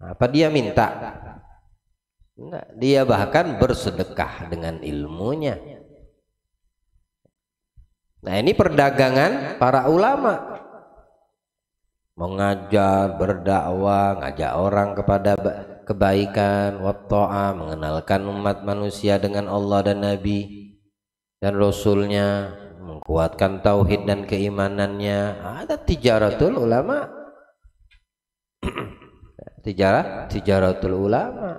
Apa dia minta? Enggak, dia bahkan bersedekah dengan ilmunya. Nah, ini perdagangan para ulama. Mengajar, berdakwah, ngajak orang kepada kebaikan, watta'ah, mengenalkan umat manusia dengan Allah dan Nabi dan Rasulnya, menguatkan tauhid dan keimanannya. Ada tijaratul ulama. Tijaratul ulama.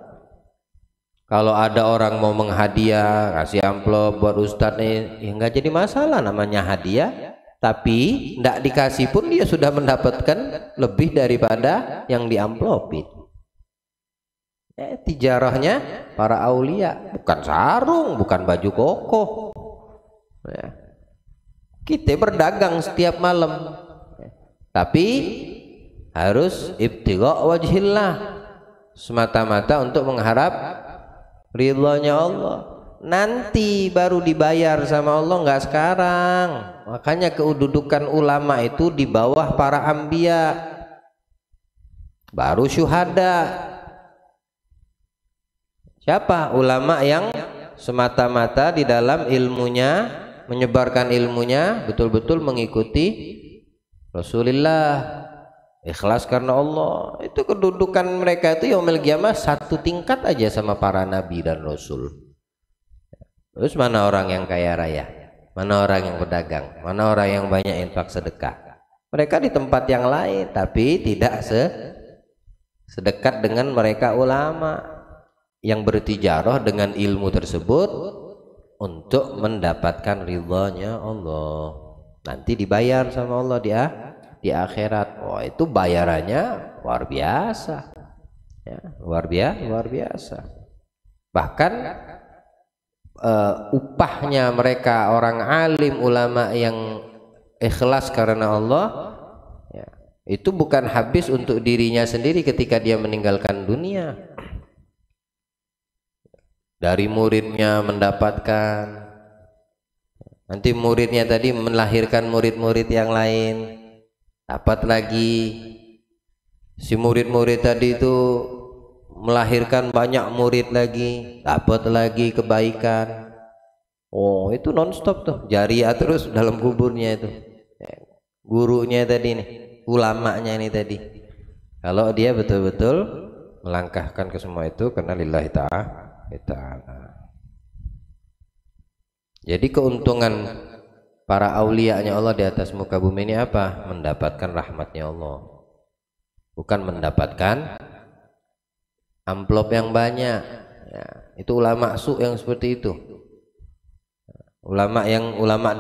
Kalau ada orang mau menghadiah, kasih amplop buat ustadz nih, ya nggak jadi masalah, namanya hadiah. Tapi tidak dikasih pun dia sudah mendapatkan lebih daripada yang diamplopin. Tijarahnya para aulia, bukan sarung, bukan baju koko. Ya. Kita berdagang setiap malam, tapi harus ibtigha wajhillah, semata-mata untuk mengharap ridhonya Allah. Nanti baru dibayar sama Allah, nggak sekarang. Makanya kedudukan ulama itu di bawah para anbiya, baru syuhada. Siapa? Ulama yang semata-mata di dalam ilmunya, menyebarkan ilmunya, betul-betul mengikuti Rasulullah, ikhlas karena Allah. Itu kedudukan mereka itu yaumil qiyamah satu tingkat aja sama para nabi dan rasul. Terus mana orang yang kaya raya? Mana orang yang berdagang? Mana orang yang banyak infak sedekah? Mereka di tempat yang lain, tapi tidak sedekat dengan mereka ulama yang bertijarah dengan ilmu tersebut untuk mendapatkan ridhonya Allah. Nanti dibayar sama Allah di akhirat. Oh, itu bayarannya luar biasa. Ya, luar biasa. Bahkan upahnya mereka orang alim ulama yang ikhlas karena Allah, ya, itu bukan habis untuk dirinya sendiri ketika dia meninggalkan dunia. Dari muridnya mendapatkan, nanti muridnya tadi melahirkan murid-murid yang lain, dapat lagi. Si murid-murid tadi itu melahirkan banyak murid lagi, dapat lagi kebaikan. Oh, itu nonstop tuh, jariah terus dalam kuburnya itu. Gurunya tadi nih, ulamanya ini tadi. Kalau dia betul-betul melangkahkan ke semua itu karena lillahi ta'ala. Jadi keuntungan para aulianya Allah di atas muka bumi ini apa? Mendapatkan rahmatnya Allah, bukan mendapatkan amplop yang banyak. Ya, itu ulama su yang seperti itu. Ulama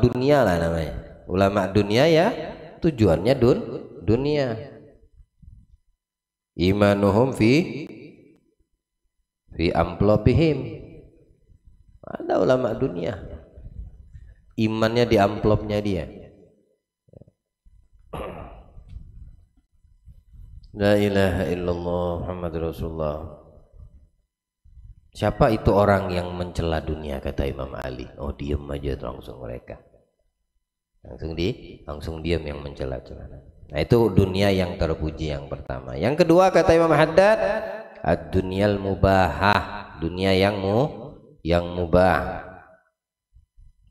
dunia lah namanya. Ulama dunia ya tujuannya dunia. Imanuhum fi amplopihim. Ada ulama dunia, imannya di amplopnya dia. La ilaha illallah Muhammadur Rasulullah. Siapa itu orang yang mencela dunia, kata Imam Ali? Oh, diam aja langsung mereka. Langsung diam yang mencela-cela. Nah, itu dunia yang terpuji yang pertama. Yang kedua kata Imam Haddad, ad-dunyal mubahah, dunia yang mubah.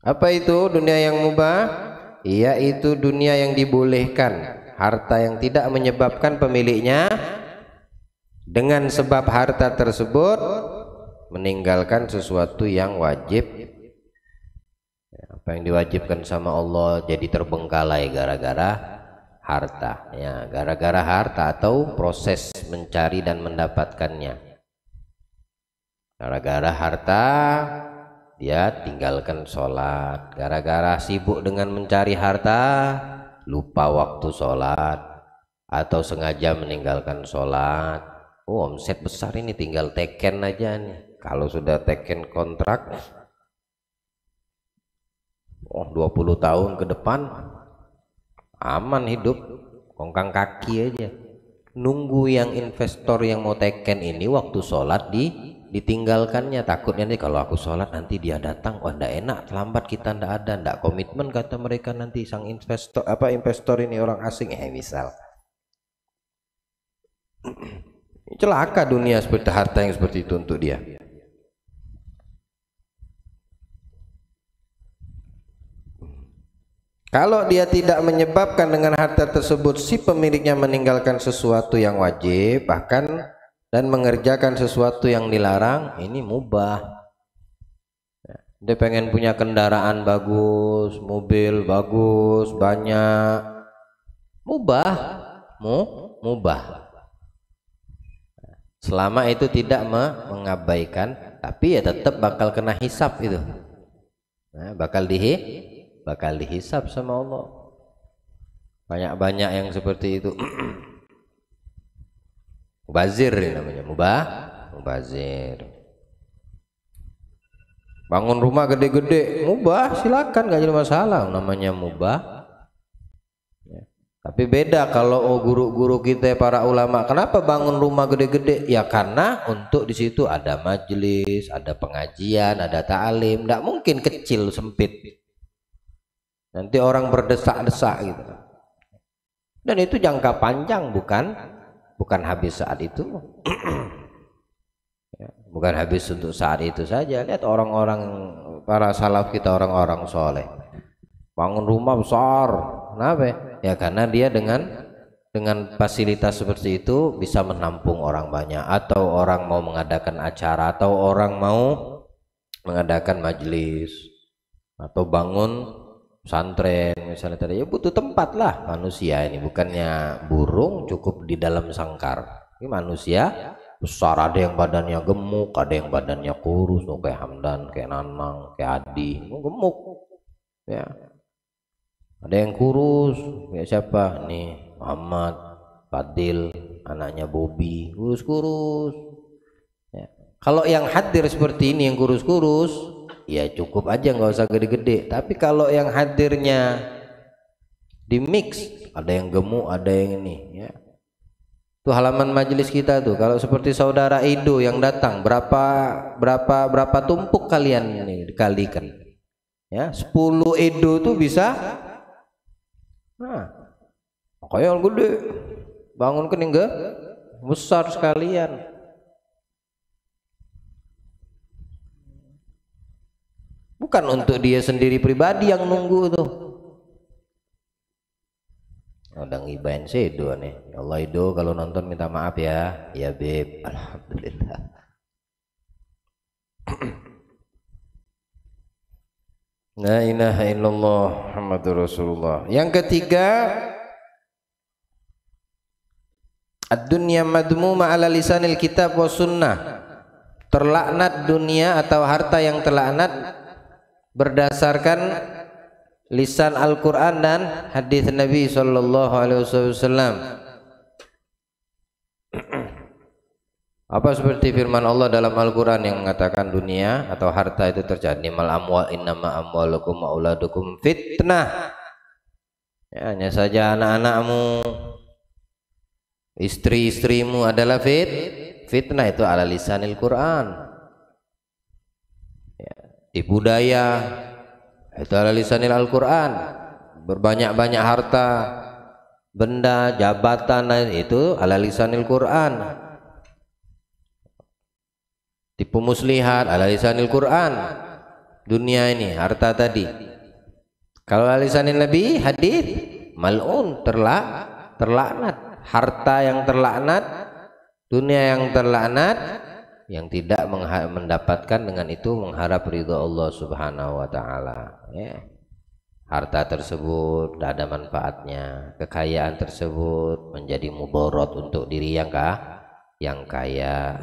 Apa itu dunia yang mubah? Yaitu dunia yang dibolehkan, harta yang tidak menyebabkan pemiliknya dengan sebab harta tersebut meninggalkan sesuatu yang wajib. Apa yang diwajibkan sama Allah jadi terbengkalai gara-gara harta, ya, gara-gara harta atau proses mencari dan mendapatkannya. Gara-gara harta dia tinggalkan sholat. Gara-gara sibuk dengan mencari harta, lupa waktu sholat, atau sengaja meninggalkan sholat. Oh, omset besar ini tinggal teken aja nih. Kalau sudah teken kontrak, oh 20 tahun ke depan aman hidup, kongkang kaki aja. Nunggu yang investor yang mau teken ini waktu sholat ditinggalkannya. Takutnya nih kalau aku sholat nanti dia datang, wah ndak enak, terlambat kita ndak ada, ndak komitmen kata mereka nanti sang investor investor ini orang asing misal. Celaka dunia seperti harta yang seperti itu untuk dia. Kalau dia tidak menyebabkan dengan harta tersebut si pemiliknya meninggalkan sesuatu yang wajib bahkan dan mengerjakan sesuatu yang dilarang, ini mubah. Dia pengen punya kendaraan bagus, mobil bagus, banyak, mubah, mubah. Selama itu tidak mengabaikan, tapi ya tetap bakal kena hisab itu. Nah, bakal dihisab sama Allah. Banyak-banyak yang seperti itu. Mubazir namanya, mubazir. Bangun rumah gede-gede, mubah, silakan, nggak jadi masalah, namanya mubah. Ya. Tapi beda kalau guru-guru kita para ulama, kenapa bangun rumah gede-gede? Ya karena untuk di situ ada majelis, ada pengajian, ada ta'lim, nggak mungkin kecil sempit. Nanti orang berdesak-desak gitu. Dan itu jangka panjang, bukan habis saat itu. Ya, bukan habis untuk saat itu saja. Lihat orang-orang para salaf kita, orang-orang soleh, bangun rumah besar. Kenapa? Ya karena dia dengan fasilitas seperti itu bisa menampung orang banyak, atau orang mau mengadakan acara, atau orang mau mengadakan majelis, atau bangun pesantren misalnya tadi, ya butuh tempat lah. Manusia ini bukannya burung cukup di dalam sangkar, ini manusia besar, ada yang badannya gemuk, ada yang badannya kurus, kayak Hamdan, kayak Nanang, kayak Adi, gemuk ya. Ada yang kurus, ya siapa nih, Muhammad, Fadil, anaknya Bobby, kurus-kurus ya. Kalau yang hadir seperti ini yang kurus-kurus, ya cukup aja, nggak usah gede-gede. Tapi kalau yang hadirnya di mix, ada yang gemuk, ada yang ini ya. Tuh halaman majelis kita tuh, kalau seperti saudara Ido yang datang, berapa tumpuk kalian ini dikalikan ya, 10 Ido tuh bisa, nah kayak gede, bangun kening enggak besar sekalian. Bukan untuk dia sendiri pribadi yang nunggu tuh. Udah ngibain sih Ido nih. Ya Allah Ido, kalau nonton minta maaf ya. Ya Beb, alhamdulillah. La ilaha illallah Muhammadur Rasulullah. Yang ketiga, ad-dunya madmuma ala lisanil kitab wa sunnah. Terlaknat dunia atau harta yang terlaknat berdasarkan lisan Al-Quran dan hadis Nabi Sallallahu Alaihi Wasallam. Apa seperti firman Allah dalam Al-Quran yang mengatakan dunia atau harta itu terjadi, mal amwal innama amwalukum wa auladukum fitnah. Ya, hanya saja anak-anakmu, istri-istrimu adalah fitnah. Itu ala lisanil Quran. Di budaya itu ala lisanil Al-Quran. Berbanyak-banyak harta, benda, jabatan, itu ala lisanil Quran. Tipu muslihat ala lisanil Quran. Dunia ini harta tadi. Kalau ala lisanil Nabi hadis mal'un, terlaknat. Harta yang terlaknat, dunia yang terlaknat, yang tidak mendapatkan dengan itu mengharap ridha Allah Subhanahu wa taala ya. Harta tersebut tidak ada manfaatnya, kekayaan tersebut menjadi mudarat untuk diri yang kaya.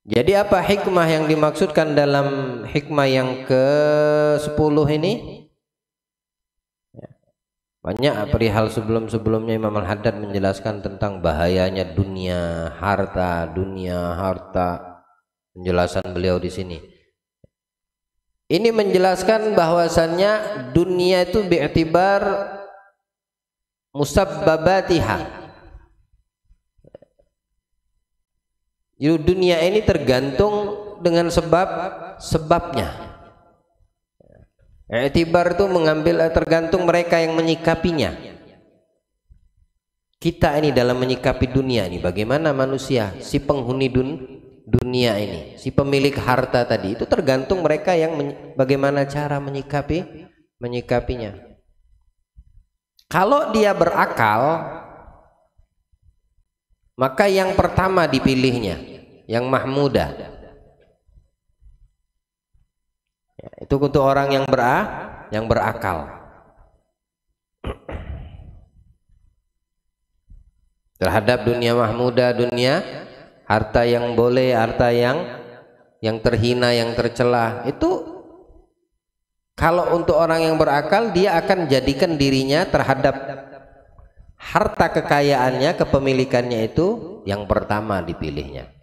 Jadi apa hikmah yang dimaksudkan dalam hikmah yang ke-10 ini? Banyak perihal sebelum-sebelumnya Imam Al-Haddad menjelaskan tentang bahayanya dunia harta. Penjelasan beliau di sini. Ini menjelaskan bahwasannya dunia itu bi'tibar musabbabatiha. Jadi dunia ini tergantung dengan sebabnya. I'tibar itu mengambil tergantung mereka yang menyikapinya. Kita ini dalam menyikapi dunia ini, bagaimana manusia, si penghuni dunia ini, si pemilik harta tadi, itu tergantung mereka yang bagaimana cara menyikapinya. Kalau dia berakal, maka yang pertama dipilihnya, yang mahmudah. Itu untuk orang yang berakal. Terhadap dunia mahmudah, dunia harta yang boleh, harta yang terhina, yang tercela, itu kalau untuk orang yang berakal, dia akan jadikan dirinya terhadap harta kekayaannya, kepemilikannya itu yang pertama dipilihnya.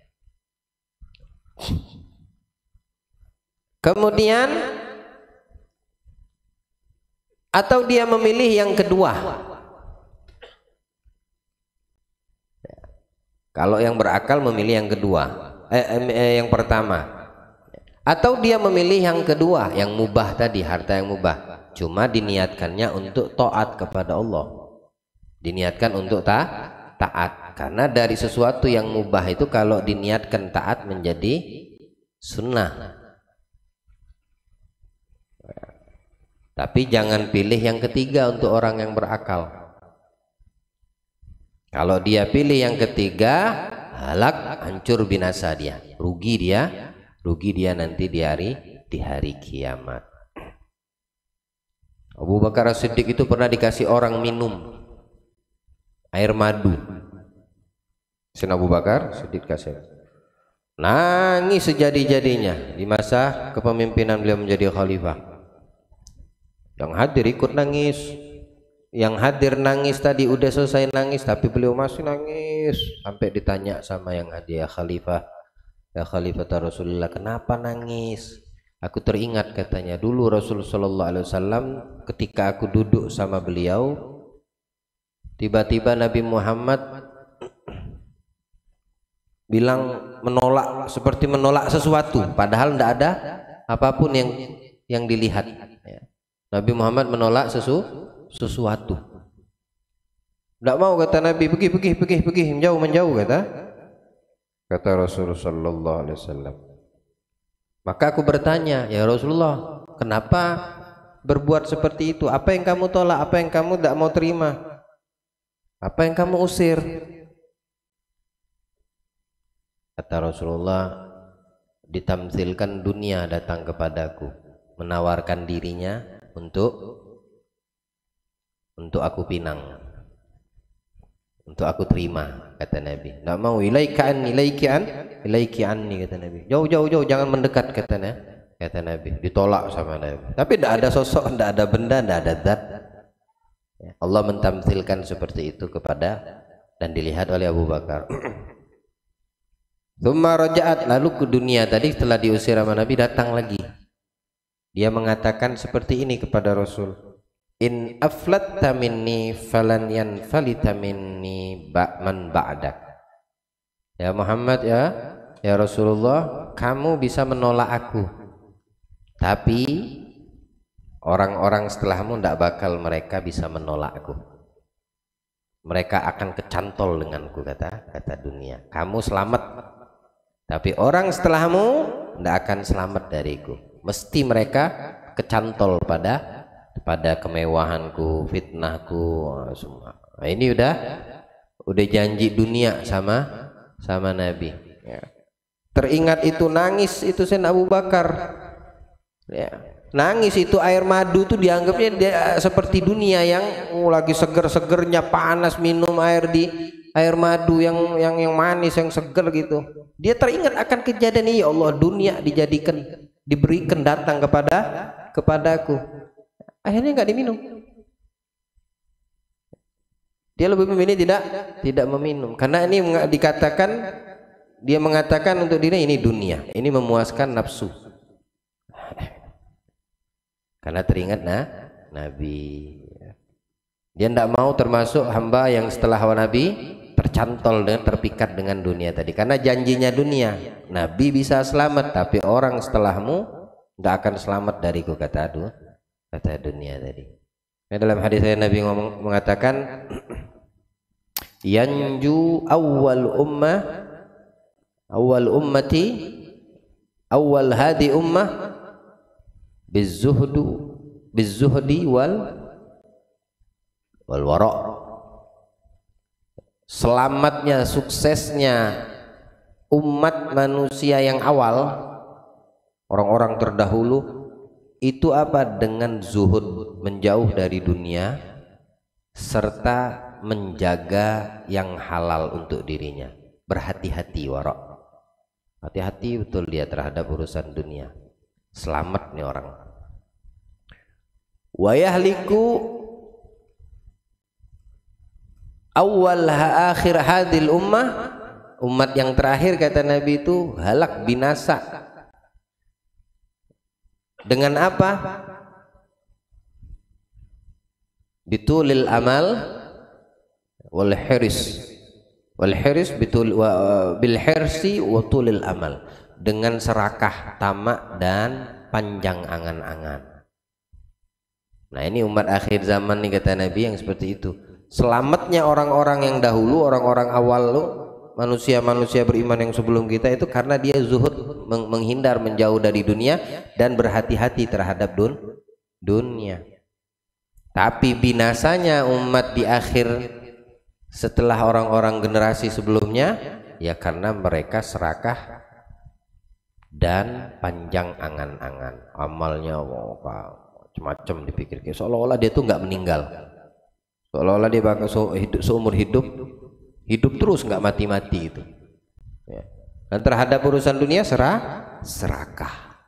Kemudian atau dia memilih yang kedua. Kalau yang berakal memilih yang kedua, yang pertama. Atau dia memilih yang kedua, yang mubah tadi, harta yang mubah. Cuma diniatkannya untuk taat kepada Allah. Diniatkan untuk taat. Karena dari sesuatu yang mubah itu kalau diniatkan taat menjadi sunnah. Tapi jangan pilih yang ketiga untuk orang yang berakal. Kalau dia pilih yang ketiga, halak, hancur, binasa dia, rugi dia nanti di hari kiamat. Abu Bakar As-Siddiq itu pernah dikasih orang minum air madu. Sayyidina Abu Bakar Siddiq kasih, nangis sejadi-jadinya di masa kepemimpinan beliau menjadi khalifah. Yang hadir ikut nangis, yang hadir nangis tadi udah selesai nangis, tapi beliau masih nangis sampai ditanya sama yang hadir, ya Khalifah Rasulullah, kenapa nangis? Aku teringat, katanya, dulu Rasul sallallahu alaihi wasallam ketika aku duduk sama beliau, tiba-tiba Nabi Muhammad bilang menolak, seperti menolak sesuatu, padahal tidak ada apapun yang dilihat. Nabi Muhammad menolak sesuatu. Tidak mau, kata Nabi, pergi, menjauh, kata Rasulullah sallallahu alaihi wasallam. Maka aku bertanya, ya Rasulullah, kenapa berbuat seperti itu? Apa yang kamu tolak? Apa yang kamu tidak mau terima? Apa yang kamu usir? Kata Rasulullah, ditamsilkan dunia datang kepadaku, menawarkan dirinya untuk aku pinang, untuk aku terima, kata Nabi. Tidak mau, ilaiki anni, kata Nabi. Jauh, jangan mendekat, kata Nabi. Ditolak sama Nabi. Tapi tidak ada sosok, tidak ada benda, tidak ada zat. Allah mentamsilkan seperti itu kepada dan dilihat oleh Abu Bakar. Tsumma raja'at, lalu ke dunia tadi setelah diusir sama Nabi datang lagi. Dia mengatakan seperti ini kepada Rasul, in aflatta minni falan yanfalita minni man ba'dak. Ya Muhammad, ya Rasulullah, kamu bisa menolak aku, tapi orang-orang setelahmu tidak bakal mereka bisa menolak aku. Mereka akan kecantol denganku, kata dunia. Kamu selamat, tapi orang setelahmu tidak akan selamat dariku. Mesti mereka kecantol pada kemewahanku, fitnahku, semua. Nah, ini udah janji dunia sama Nabi. Ya. Teringat itu, nangis itu Sayyidina Abu Bakar. Ya. Nangis itu, air madu itu dianggapnya seperti dunia yang lagi seger-segernya panas, minum air air madu yang manis, yang seger gitu. Dia teringat akan kejadian ini, ya Allah, dunia diberikan datang kepadaku. Akhirnya nggak diminum. Dia lebih memilih tidak meminum, karena ini dikatakan, dia mengatakan untuk diri ini dunia, ini memuaskan nafsu. Karena teringat Nabi. Dia tidak mau termasuk hamba yang setelah hawa Nabi tercantol dan terpikat dengan dunia tadi, karena janjinya dunia. Nabi bisa selamat, tapi orang setelahmu tidak akan selamat dariku, kata dunia tadi. Nah, dalam hadis saya Nabi mengatakan, yanju awal ummati awal hadi ummah bizuhdi wal wara. Selamatnya, suksesnya umat manusia yang awal, orang-orang terdahulu itu apa? Dengan zuhud, menjauh dari dunia serta menjaga yang halal untuk dirinya. Berhati-hati, wara, hati-hati betul dia terhadap urusan dunia. Selamat nih orang. Wa yahliku awal akhir hadil ummah, umat yang terakhir kata Nabi itu halak, binasa. Dengan apa? Bitulil amal wal hirs bil hirsi wa tulil amal, dengan serakah, tamak, dan panjang angan-angan. Nah, ini umat akhir zaman nih kata Nabi yang seperti itu. Selamatnya orang-orang yang dahulu, orang-orang awal lo, manusia-manusia beriman yang sebelum kita itu karena dia zuhud, menghindar, menjauh dari dunia dan berhati-hati terhadap dunia. Tapi binasanya umat di akhir setelah orang-orang generasi sebelumnya ya karena mereka serakah dan panjang angan-angan. Amalnya macam-macam dipikir, seolah-olah dia tuh nggak meninggal, seolah-olah dia bakal seumur hidup terus nggak mati-mati itu ya. Dan terhadap urusan dunia serakah.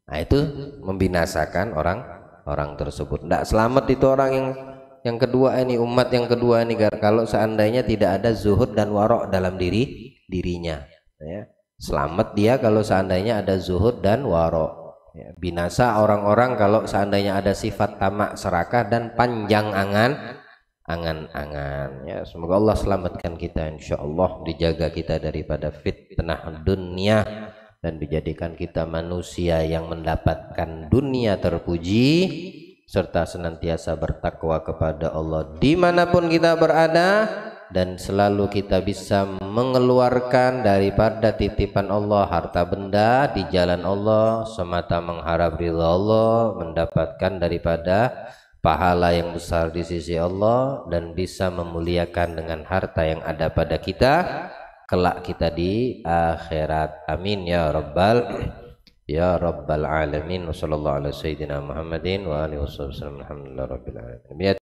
Nah, itu membinasakan orang tersebut. Tidak selamat itu orang yang kedua ini, umat yang kedua ini, kalau seandainya tidak ada zuhud dan warok dalam dirinya ya. Selamat dia kalau seandainya ada zuhud dan warok ya. Binasa orang-orang kalau seandainya ada sifat tamak, serakah, dan panjang angan-angan ya. Semoga Allah selamatkan kita insyaallah, dijaga kita daripada fitnah dunia dan dijadikan kita manusia yang mendapatkan dunia terpuji serta senantiasa bertakwa kepada Allah dimanapun kita berada, dan selalu kita bisa mengeluarkan daripada titipan Allah harta benda di jalan Allah semata mengharap ridha Allah, mendapatkan daripada pahala yang besar di sisi Allah, dan bisa memuliakan dengan harta yang ada pada kita kelak kita di akhirat. Amin ya rabbal alamin. Wassallallahu ala sayyidina Muhammadin wa alihi wasallam. Alhamdulillah rabbil alamin.